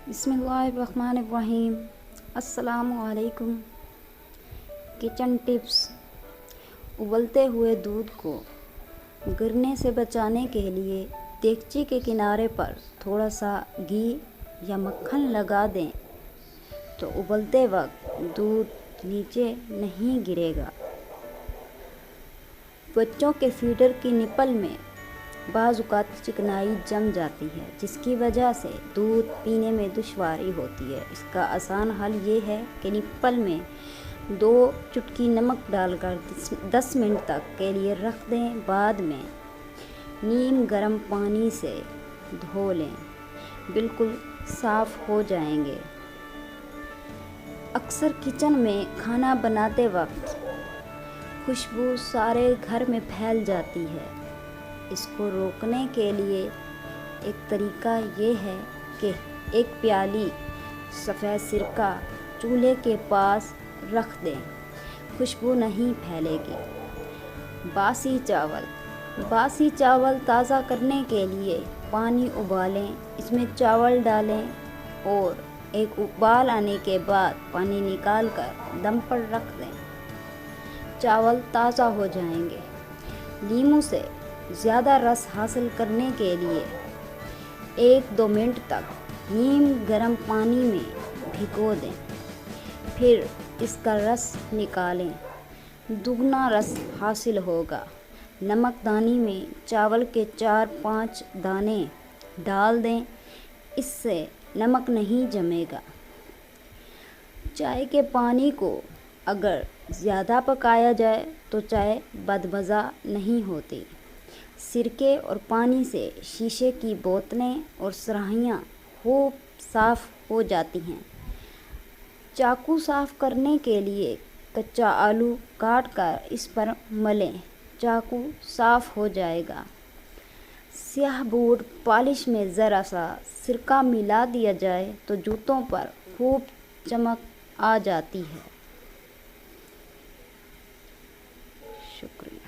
बिस्मिल्लाहिर्रहमानिर्रहीम। अस्सलामु अलैकुम। Kitchen tips. उबलते हुए दूध को गिरने से बचाने के लिए देगची के किनारे पर थोड़ा सा घी या मक्खन लगा दें तो उबलते वक्त दूध नीचे नहीं गिरेगा। बच्चों के फीडर की निप्पल में बाज़-औक़ात चिकनाई जम जाती है, जिसकी वजह से दूध पीने में दुश्वारी होती है। इसका आसान हल ये है कि निप्पल में 2 चुटकी नमक डालकर 10 मिनट तक के लिए रख दें। बाद में नीम गर्म पानी से धो लें, बिल्कुल साफ़ हो जाएंगे। अक्सर किचन में खाना बनाते वक्त खुशबू सारे घर में फैल जाती है। इसको रोकने के लिए एक तरीका ये है कि एक प्याली सफ़ेद सिरका चूल्हे के पास रख दें, खुशबू नहीं फैलेगी। बासी चावल ताज़ा करने के लिए पानी उबालें, इसमें चावल डालें और एक उबाल आने के बाद पानी निकालकर दम पर रख दें। चावल ताज़ा हो जाएंगे। नींबू से ज़्यादा रस हासिल करने के लिए 1-2 मिनट तक नीम गर्म पानी में भिगो दें, फिर इसका रस निकालें, दुगना रस हासिल होगा। नमकदानी में चावल के 4-5 दाने डाल दें, इससे नमक नहीं जमेगा। चाय के पानी को अगर ज़्यादा पकाया जाए तो चाय बदमज़ा नहीं होती। सिरके और पानी से शीशे की बोतलें और सुराहियाँ खूब साफ़ हो जाती हैं। चाकू साफ़ करने के लिए कच्चा आलू काट कर इस पर मलें, चाकू साफ़ हो जाएगा। स्याह बूट पॉलिश में ज़रा सा सिरका मिला दिया जाए तो जूतों पर खूब चमक आ जाती है। शुक्रिया।